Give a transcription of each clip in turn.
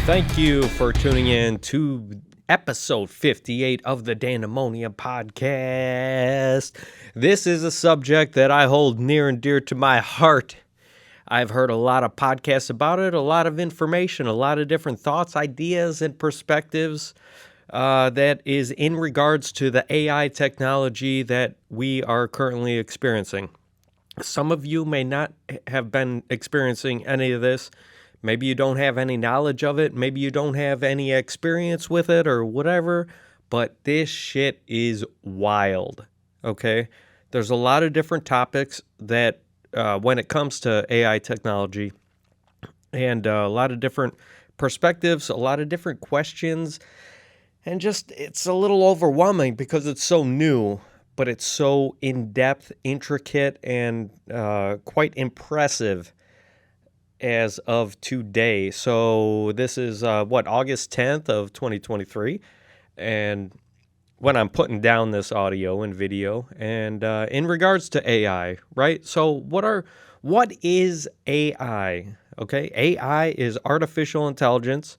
Thank you for tuning in to episode 58 of the Dandemonia podcast. This is a subject that I hold near and dear to my heart. I've heard a lot of podcasts about it, a lot of information, a lot of different thoughts, ideas, and perspectives that is in regards to the AI technology that we are currently experiencing. Some of you may not have been experiencing any of this. Maybe you don't have any knowledge of it. Maybe you don't have any experience with it or whatever. But this shit is wild, okay? There's a lot of different topics that when it comes to AI technology and a lot of different perspectives, a lot of different questions. And just it's a little overwhelming because it's so new, but it's so in-depth, intricate, and quite impressive as of today. So this is August 10th of 2023, and when I'm putting down this audio and video, and in regards to AI, right? So what is AI? Okay, AI is artificial intelligence.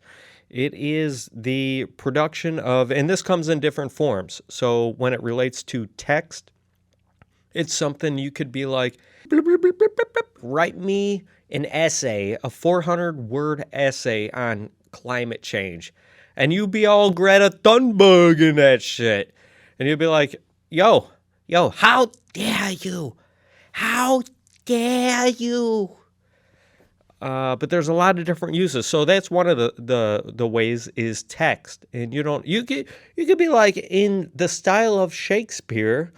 It is the production of, and this comes in different forms. So when it relates to text, it's something you could be like, write me an essay, a 400-word essay on climate change. And you be all Greta Thunberg in that shit. And you'd be like, yo, how dare you? How dare you? But there's a lot of different uses. So that's one of the ways is text. And you could be like, in the style of Shakespeare,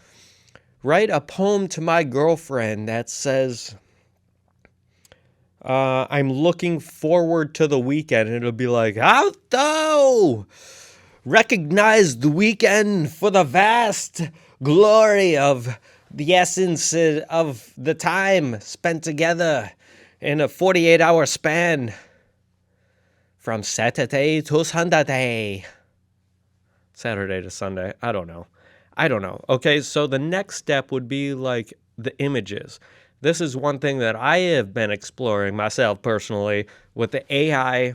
write a poem to my girlfriend that says, I'm looking forward to the weekend. And it'll be like, how thou recognize the weekend for the vast glory of the essence of the time spent together in a 48-hour span from Saturday to Sunday. Saturday to Sunday. I don't know. Okay, so the next step would be like the images. This is one thing that I have been exploring myself personally with the AI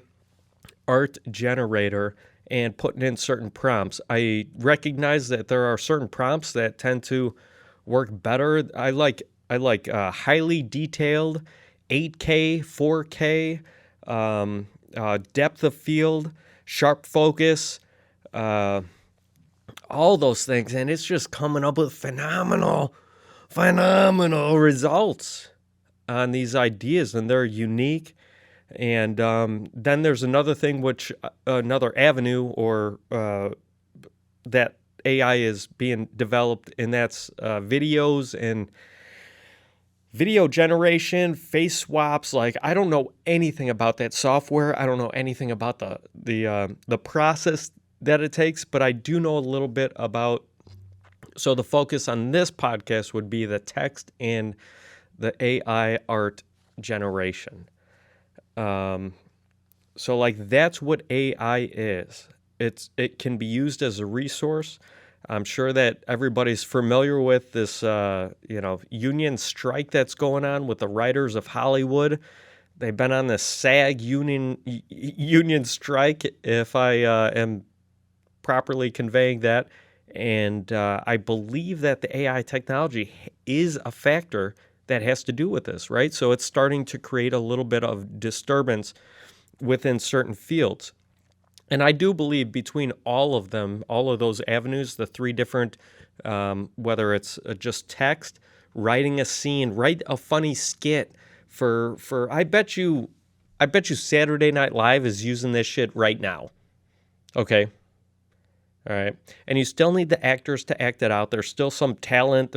art generator and putting in certain prompts. I recognize that there are certain prompts that tend to work better. I like highly detailed 8K, 4K, depth of field, sharp focus, all those things, and it's just coming up with phenomenal results on these ideas, and they're unique. And then there's another thing, another avenue or that AI is being developed, and that's videos and video generation, face swaps. Like, I don't know anything about that software. I don't know anything about the process that it takes, but I do know a little bit about. So the focus on this podcast would be the text and the AI art generation. So like that's what AI is. It can be used as a resource. I'm sure that everybody's familiar with this, union strike that's going on with the writers of Hollywood. They've been on the SAG union strike, if I am properly conveying that. And I believe that the AI technology is a factor that has to do with this, right? So it's starting to create a little bit of disturbance within certain fields. And I do believe between all of them, all of those avenues, the three different, whether it's just text, writing a scene, write a funny skit for I bet you Saturday Night Live is using this shit right now. Okay. All right. And you still need the actors to act it out. There's still some talent.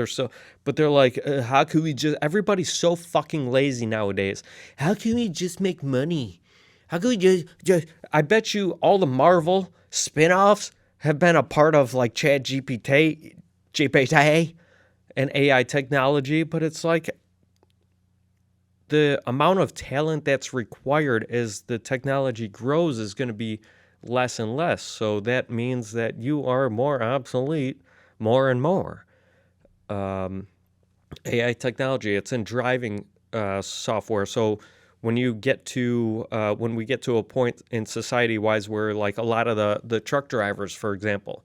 But they're like, how can we everybody's so fucking lazy nowadays. How can we just make money? How can we just I bet you all the Marvel spin-offs have been a part of like GPT and AI technology, but it's like the amount of talent that's required as the technology grows is going to be less and less. So that means that you are more obsolete more and more. AI technology, it's in driving software. So when you get to when we get to a point in society wise where like a lot of the truck drivers, for example,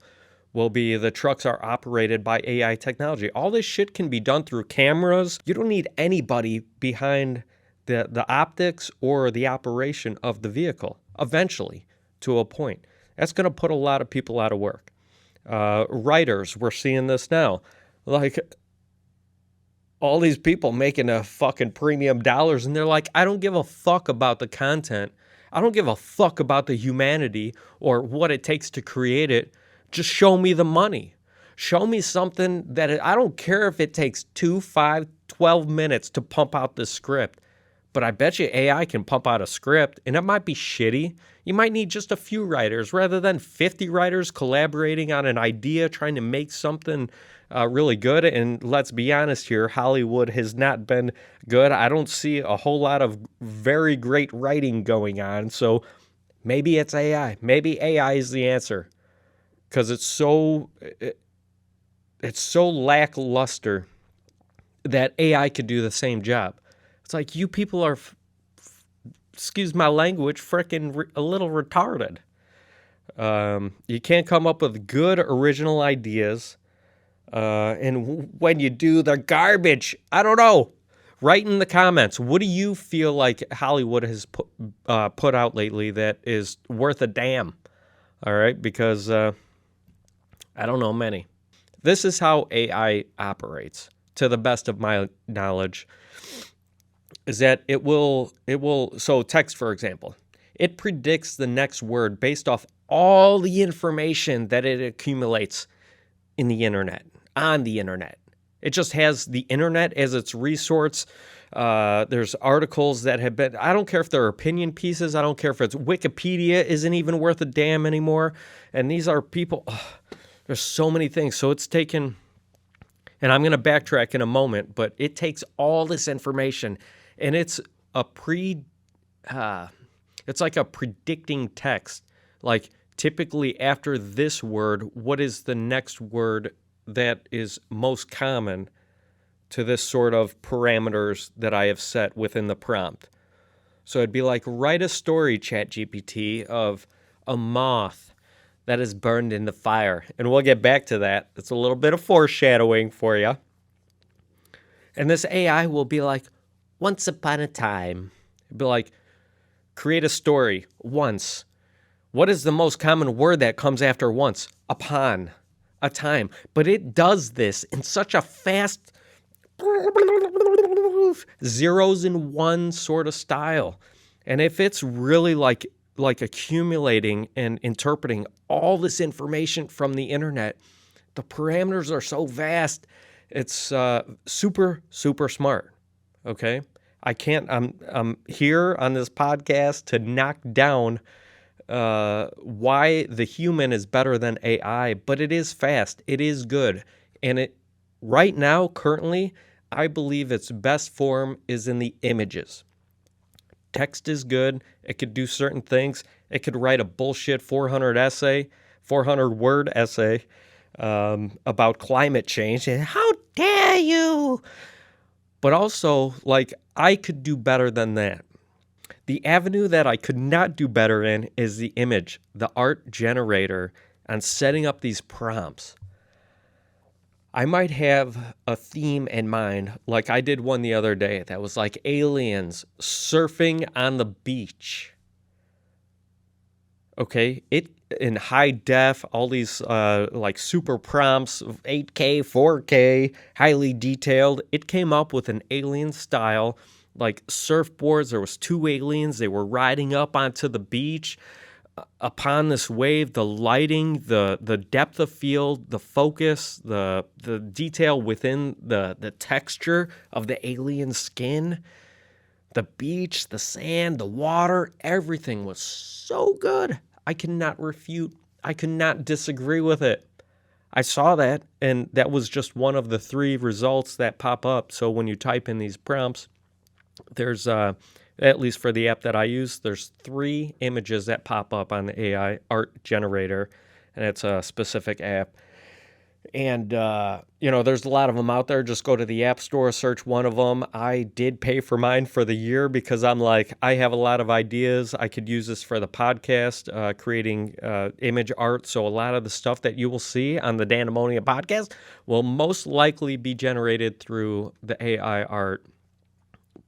will be the trucks are operated by AI technology. All this shit can be done through cameras. You don't need anybody behind the optics or the operation of the vehicle eventually to a point. That's going to put a lot of people out of work. Writers, we're seeing this now. Like all these people making a fucking premium dollars, and they're like, I don't give a fuck about the content. I don't give a fuck about the humanity or what it takes to create it. Just show me the money. Show me something that I don't care if it takes 2, 5, 12 minutes to pump out this script. But I bet you AI can pump out a script, and it might be shitty. You might need just a few writers rather than 50 writers collaborating on an idea, trying to make something really good. And let's be honest here, Hollywood has not been good. I don't see a whole lot of very great writing going on. So maybe it's AI. Maybe AI is the answer because it's so lackluster that AI could do the same job. It's like you people are, excuse my language, freaking a little retarded. You can't come up with good original ideas. And when you do, they're garbage. I don't know. Write in the comments. What do you feel like Hollywood has put out lately that is worth a damn? All right, because I don't know many. This is how AI operates, to the best of my knowledge, is that it will, so text, for example, it predicts the next word based off all the information that it accumulates in the internet, on the internet. It just has the internet as its resource. There's articles that have been, I don't care if they're opinion pieces. I don't care if it's Wikipedia isn't even worth a damn anymore. And these are people, there's so many things. So it's taken, and I'm going to backtrack in a moment, but it takes all this information and it's it's like a predicting text. Like typically after this word, what is the next word that is most common to this sort of parameters that I have set within the prompt? So it'd be like, write a story, ChatGPT, of a moth that is burned in the fire. And we'll get back to that. It's a little bit of foreshadowing for you. And this AI will be like, once upon a time. It'd be like, create a story, once. What is the most common word that comes after once? Upon, a time. But it does this in such a fast, zeros in one sort of style. And if it's really like accumulating and interpreting all this information from the internet, the parameters are so vast. It's super, super smart. Okay? I'm here on this podcast to knock down why the human is better than AI, but it is fast. It is good. And it right now, currently, I believe its best form is in the images. Text is good. It could do certain things. It could write a bullshit 400-word essay about climate change. And how dare you? But also, like, I could do better than that. The avenue that I could not do better in is the image, the art generator, and setting up these prompts. I might have a theme in mind, like I did one the other day that was like aliens surfing on the beach. Okay, it in high def, all these like super prompts, 8K, 4K, highly detailed. It came up with an alien style, like surfboards. There was 2 aliens. They were riding up onto the beach upon this wave. The lighting, the depth of field, the focus, the detail within the texture of the alien skin, the beach, the sand, the water, everything was so good. I cannot refute. I could not disagree with it. I saw that, and that was just one of the 3 results that pop up. So when you type in these prompts, there's, at least for the app that I use, there's 3 images that pop up on the AI art generator, and it's a specific app. And, there's a lot of them out there. Just go to the App Store, search one of them. I did pay for mine for the year because I'm like, I have a lot of ideas. I could use this for the podcast, creating image art. So a lot of the stuff that you will see on the Dan Ammonia podcast will most likely be generated through the AI art.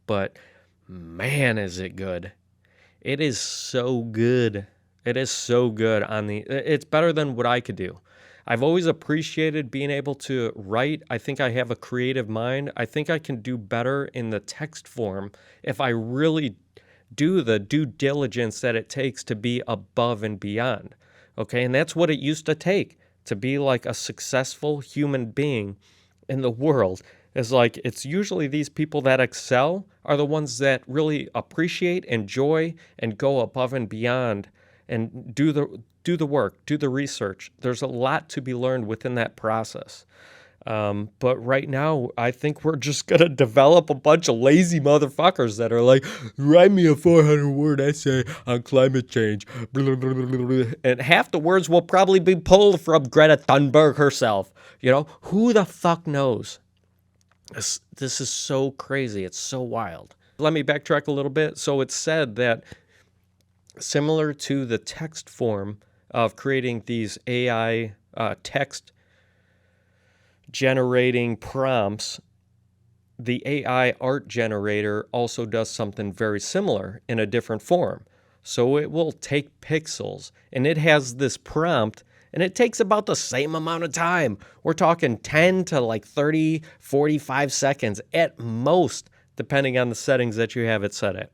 But man, is it good. It is so good. It is so good it's better than what I could do. I've always appreciated being able to write. I think I have a creative mind. I think I can do better in the text form if I really do the due diligence that it takes to be above and beyond. Okay, and that's what it used to take to be like a successful human being in the world. Is like it's usually these people that excel are the ones that really appreciate, enjoy, and go above and beyond and do the work, do the research. There's a lot to be learned within that process. But right now, I think we're just going to develop a bunch of lazy motherfuckers that are like, write me a 400-word essay on climate change. And half the words will probably be pulled from Greta Thunberg herself. Who the fuck knows? This is so crazy. It's so wild. Let me backtrack a little bit. So it's said that similar to the text form of creating these AI text generating prompts, the AI art generator also does something very similar in a different form. So it will take pixels and it has this prompt and it takes about the same amount of time. We're talking 10 to like 30, 45 seconds at most, depending on the settings that you have it set at.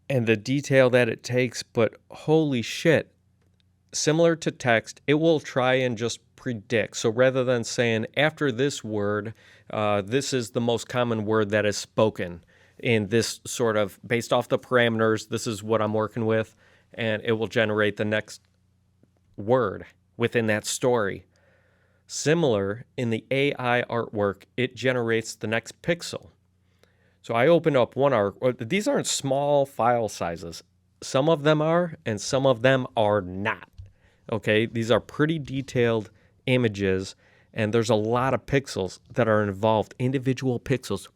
And the detail that it takes, but holy shit, similar to text, it will try and just predict. So rather than saying after this word, this is the most common word that is spoken in this sort of, based off the parameters, this is what I'm working with, and it will generate the next word within that story. Similar, in the AI artwork, it generates the next pixel. So I opened up one art. These aren't small file sizes. Some of them are, and some of them are not. Okay, these are pretty detailed images, and there's a lot of pixels that are involved, individual pixels,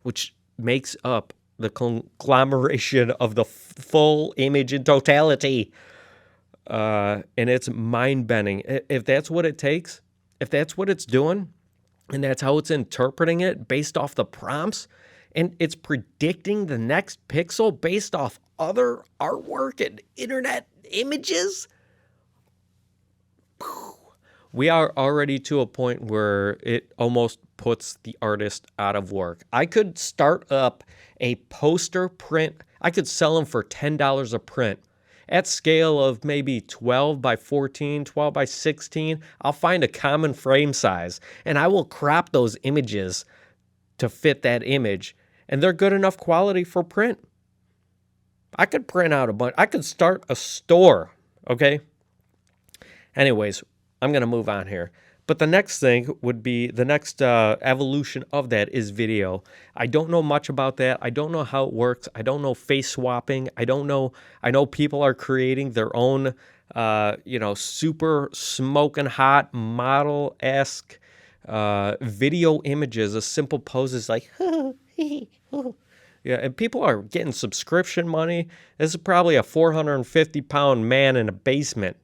which makes up the conglomeration of the full image in totality. And it's mind-bending. If that's what it takes, if that's what it's doing, and that's how it's interpreting it based off the prompts, and it's predicting the next pixel based off other artwork and internet images, we are already to a point where it almost puts the artist out of work. I could start up a poster print. I could sell them for $10 a print. At scale of maybe 12 by 14, 12 by 16, I'll find a common frame size, and I will crop those images to fit that image, and they're good enough quality for print. I could print out a bunch. I could start a store, okay? Anyways, I'm going to move on here. But the next thing would be, the next evolution of that is video. I don't know much about that. I don't know how it works. I don't know face swapping. I don't know. I know people are creating their own, super smoking hot model-esque video images of simple poses like, yeah, and people are getting subscription money. This is probably a 450-pound man in a basement,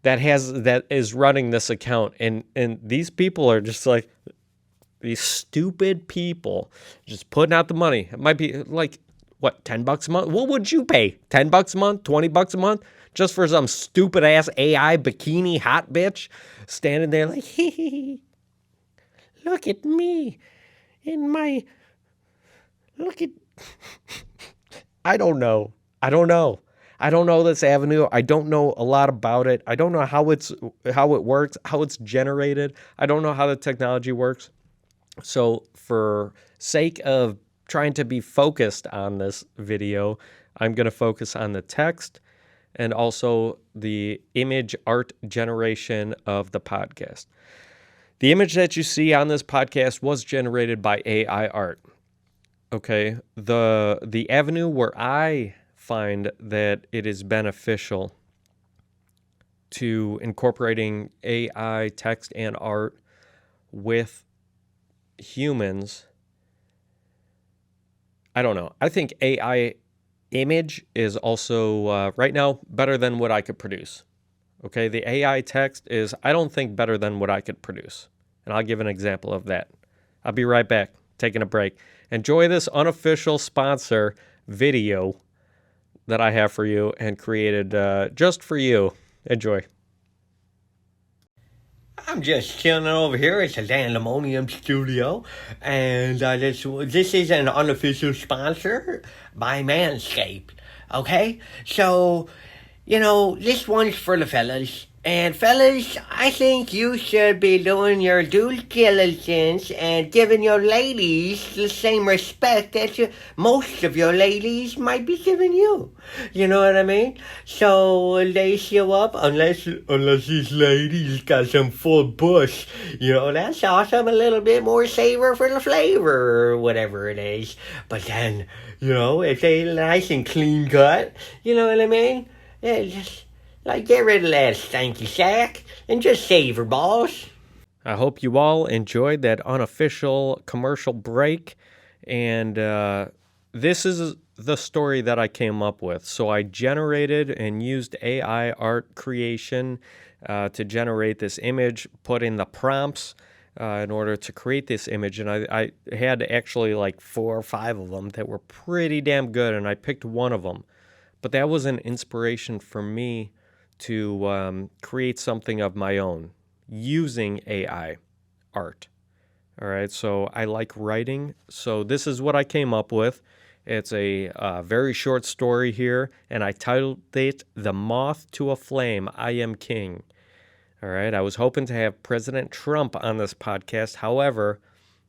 that is running this account, and these people are just like these stupid people just putting out the money. It might be like, what, $10 a month? What would you pay? $10 a month, $20 a month, just for some stupid ass AI bikini hot bitch standing there like, look at me in my, look at, I don't know this avenue. I don't know a lot about it. I don't know how it works, how it's generated. I don't know how the technology works. So for sake of trying to be focused on this video, I'm going to focus on the text and also the image art generation of the podcast. The image that you see on this podcast was generated by AI art. Okay, the avenue where I find that it is beneficial to incorporating AI text and art with humans. I don't know. I think AI image is also right now better than what I could produce. Okay, the AI text is, I don't think, better than what I could produce. And I'll give an example of that. I'll be right back, taking a break. Enjoy this unofficial sponsor video that I have for you and created just for you. Enjoy. I'm just chilling over here at the Dandemonium Studio, and this is an unofficial sponsor by Manscaped. Okay, so this one's for the fellas. And fellas, I think you should be doing your due diligence and giving your ladies the same respect that most of your ladies might be giving you. You know what I mean? So lace you up, unless these ladies got some full bush, that's awesome. A little bit more savor for the flavor or whatever it is. But then, if they nice and clean cut, you know what I mean? Yeah, just get rid of that stanky sack and just save her, boss. I hope you all enjoyed that unofficial commercial break. And this is the story that I came up with. So I generated and used AI art creation to generate this image, put in the prompts in order to create this image. And I had actually like 4 or 5 of them that were pretty damn good, and I picked one of them. But that was an inspiration for me to create something of my own using AI art. All right, so I like writing. So this is what I came up with. It's a very short story here, and I titled it The Moth to a Flame, I Am King. All right, I was hoping to have President Trump on this podcast. However,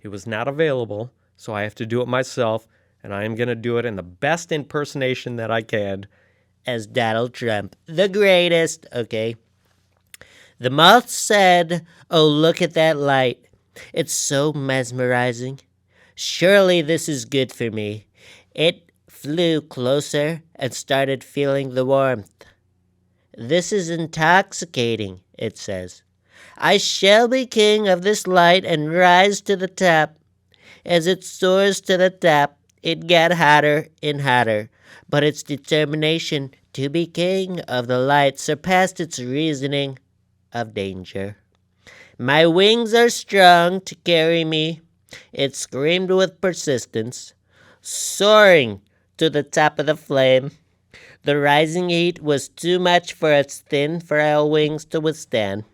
he was not available, so I have to do it myself, and I am going to do it in the best impersonation that I can as Donald Trump, the greatest. Okay. The moth said, "Oh, look at that light. It's so mesmerizing. Surely this is good for me." It flew closer and started feeling the warmth. "This is intoxicating," it says. "I shall be king of this light and rise to the top." As it soars to the top, it got hotter and hotter, but its determination to be king of the light surpassed its reasoning of danger. "My wings are strong to carry me," it screamed with persistence, soaring to the top of the flame. The rising heat was too much for its thin, frail wings to withstand.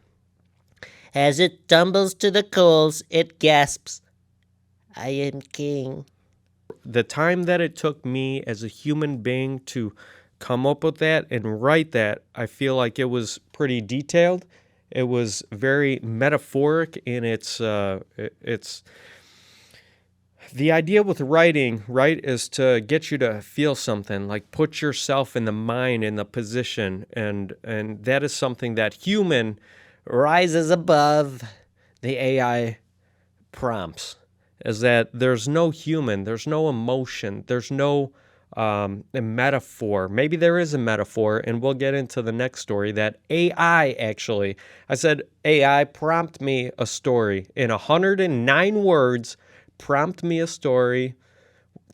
As it tumbles to the coals, it gasps, "I am king." The time that it took me as a human being to come up with that and write that, I feel like it was pretty detailed. It was very metaphoric in its the idea with writing, right, is to get you to feel something, like put yourself in the mind, in the position, and that is something that human rises above the AI prompts, is that there's no human, there's no emotion, there's no a metaphor. Maybe there is a metaphor, and we'll get into the next story that AI actually, I said, AI prompt me a story in 109 words, prompt me a story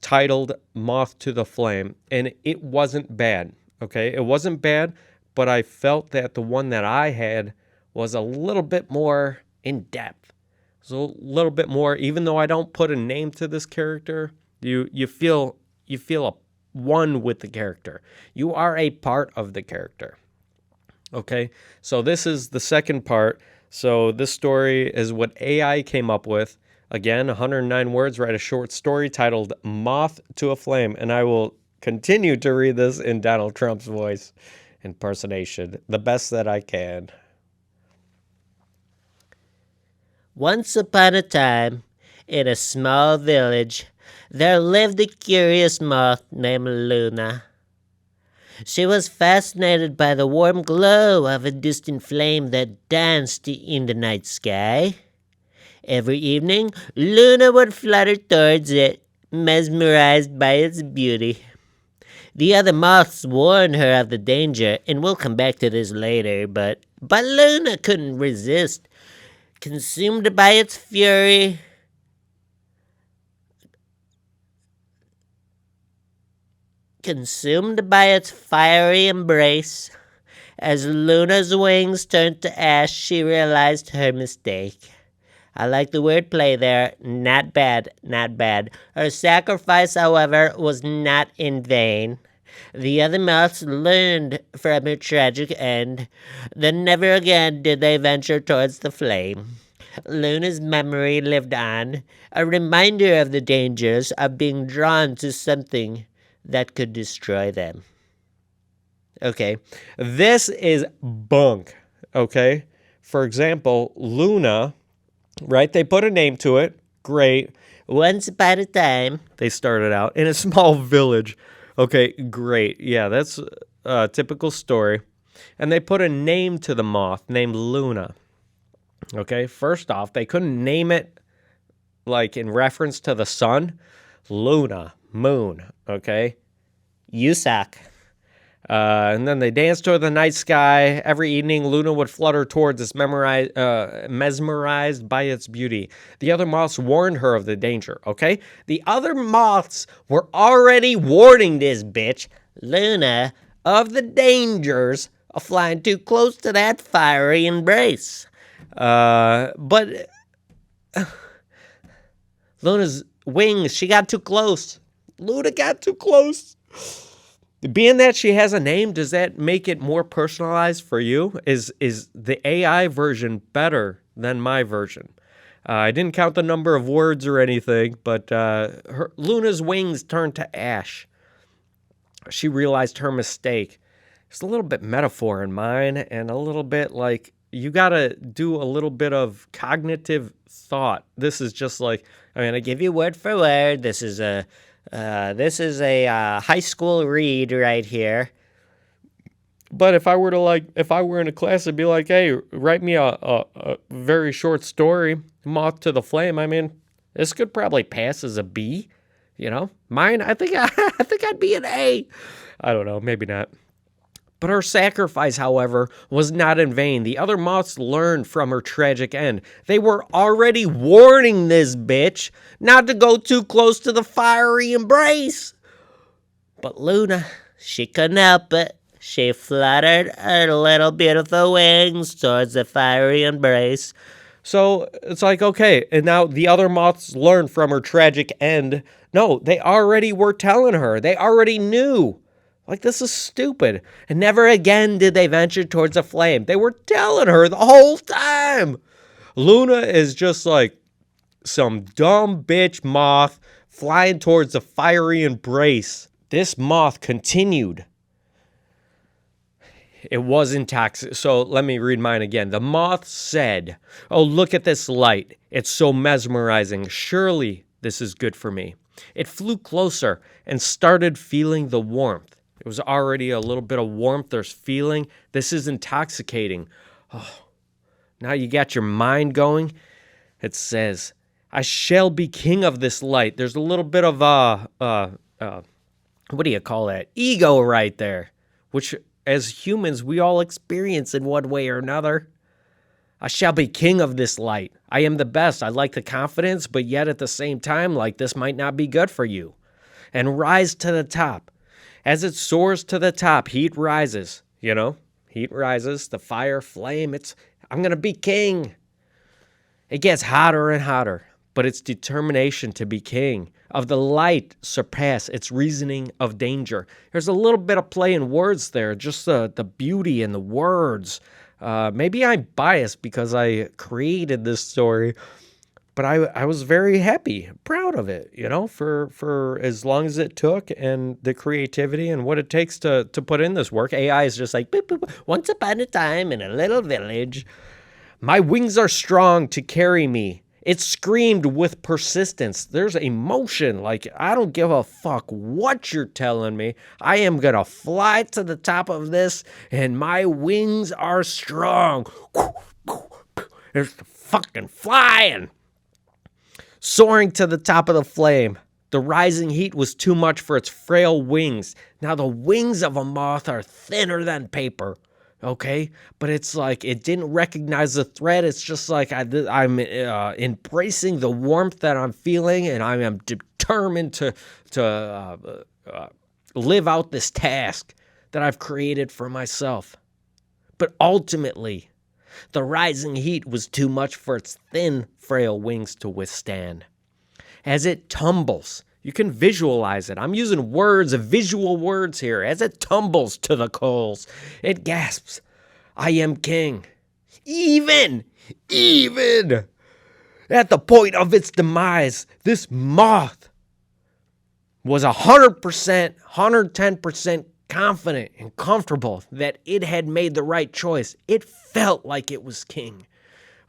titled Moth to the Flame, and it wasn't bad, okay? It wasn't bad, but I felt that the one that I had was a little bit more in depth. It was a little bit more, even though I don't put a name to this character, you feel a one with the character. You are a part of the character. Okay, so this is the second part. So this story is what AI came up with. Again, 109 words, write a short story titled Moth to a Flame. And I will continue to read this in Donald Trump's voice impersonation, the best that I can. Once upon a time, in a small village, there lived a curious moth named Luna. She was fascinated by the warm glow of a distant flame that danced in the night sky. Every evening, Luna would flutter towards it, mesmerized by its beauty. The other moths warned her of the danger, and we'll come back to this later, but Luna couldn't resist. Consumed by its fury, consumed by its fiery embrace, as Luna's wings turned to ash, she realized her mistake. I like the wordplay there. Not bad, not bad. Her sacrifice, however, was not in vain. The other moths learned from her tragic end. Then never again did they venture towards the flame. Luna's memory lived on, a reminder of the dangers of being drawn to something that could destroy them. Okay, this is bunk. Okay, for example, Luna, right? They put a name to it. Great. Once upon a time, They started out in a small village. Okay, great. Yeah, that's a typical story. And they put a name to the moth named Luna. Okay, first off, they couldn't name it like in reference to the sun. Luna, moon. Okay, you suck. And then they danced toward the night sky. Every evening, Luna would flutter towards us, mesmerized by its beauty. The other moths warned her of the danger, okay? The other moths were already warning this bitch, Luna, of the dangers of flying too close to that fiery embrace. But Luna's wings, she got too close. Luna got too close. Being that she has a name, does that make it more personalized for you? Is the AI version better than my version? I didn't count the number of words or anything, but Luna's wings turned to ash. She realized her mistake. There's a little bit metaphor in mine, and a little bit like you got to do a little bit of cognitive thought. This is just like, I mean, I give you word for word. This is a high school read right here. But if I were in a class, I'd be like, hey, write me a very short story, Moth to the Flame. I mean, this could probably pass as a B, you know? Mine, I think I'd be an A. I don't know, maybe not. But her sacrifice, however, was not in vain. The other moths learned from her tragic end. They were already warning this bitch not to go too close to the fiery embrace. But Luna, she couldn't help it. She fluttered her little beautiful wings towards the fiery embrace. So it's like, okay, and now the other moths learned from her tragic end. No, they already were telling her. They already knew. Like, this is stupid. And never again did they venture towards a flame. They were telling her the whole time. Luna is just like some dumb bitch moth flying towards a fiery embrace. This moth continued. It was intoxicating. So let me read mine again. The moth said, "Oh, look at this light. It's so mesmerizing. Surely this is good for me." It flew closer and started feeling the warmth. It was already a little bit of warmth. There's feeling. This is intoxicating. Oh, now you got your mind going. It says, "I shall be king of this light." There's a little bit of what do you call that? Ego right there, which as humans we all experience in one way or another. I shall be king of this light. I am the best. I like the confidence, but yet at the same time, like, this might not be good for you. And rise to the top. As it soars to the top, heat rises, you know? Heat rises, the fire, flame, I'm going to be king. It gets hotter and hotter, but its determination to be king of the light surpass its reasoning of danger. There's a little bit of play in words there, just the beauty in the words. Maybe I'm biased because I created this story, but I was very happy, proud of it, you know, for as long as it took and the creativity and what it takes to put in this work. AI is just like, boop, boop, boop. Once upon a time in a little village, my wings are strong to carry me. It screamed with persistence. There's emotion. Like, I don't give a fuck what you're telling me. I am going to fly to the top of this, and my wings are strong. There's the fucking flying. Soaring to the top of the flame. The rising heat was too much for its frail wings. Now, the wings of a moth are thinner than paper, okay? But it's like it didn't recognize the threat. It's just like I'm embracing the warmth that I'm feeling, and I am determined to live out this task that I've created for myself. But ultimately, the rising heat was too much for its thin, frail wings to withstand. As it tumbles, you can visualize it. I'm using words, visual words here. As it tumbles to the coals, it gasps, "I am king." Even at the point of its demise, this moth was 100%, 110% confident and comfortable that it had made the right choice. It felt like it was king.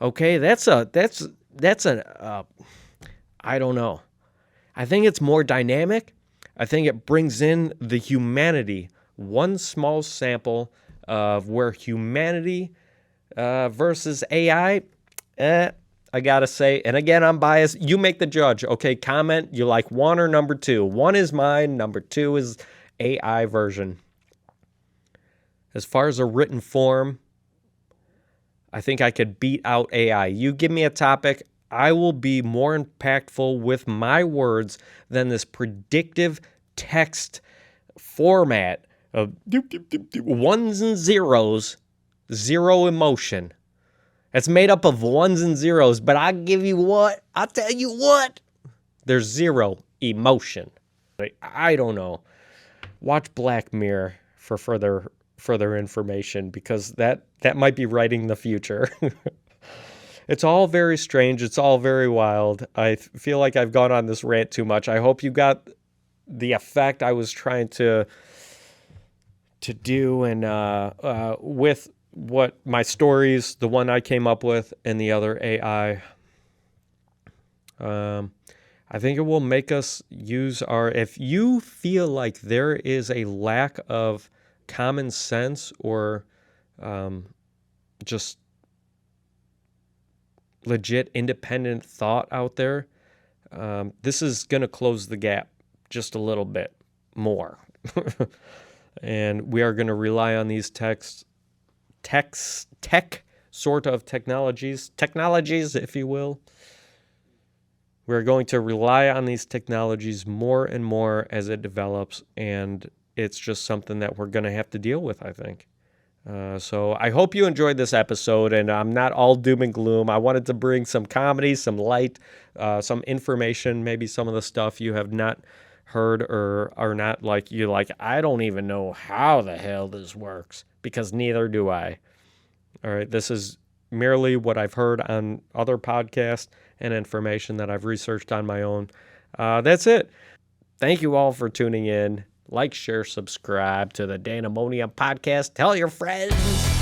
Okay, that's I don't know. I think it's more dynamic. I think it brings in the humanity, one small sample of where humanity versus AI, I gotta say, and again, I'm biased. You make the judge. Okay, comment. You like one or number two? One is mine. Number two is AI version. As far as a written form, I think I could beat out AI. You give me a topic, I will be more impactful with my words than this predictive text format of ones and zeros, zero emotion. It's made up of ones and zeros, but I'll tell you what, there's zero emotion. I don't know. Watch Black Mirror for further information, because that might be writing the future. It's all very strange. It's all very wild. I feel like I've gone on this rant too much. I hope you got the effect I was trying to do, and with what my stories, the one I came up with, and the other AI. I think it will make us use if you feel like there is a lack of common sense or just legit independent thought out there, this is going to close the gap just a little bit more. And we are going to rely on these tech sort of technologies, if you will. We're going to rely on these technologies more and more as it develops, and it's just something that we're going to have to deal with, I think. So I hope you enjoyed this episode, and I'm not all doom and gloom. I wanted to bring some comedy, some light, some information, maybe some of the stuff you have not heard or are not I don't even know how the hell this works, because neither do I. All right, this is merely what I've heard on other podcasts and information that I've researched on my own. That's it. Thank you all for tuning in. Like, share, subscribe to the Danamonium podcast. Tell your friends.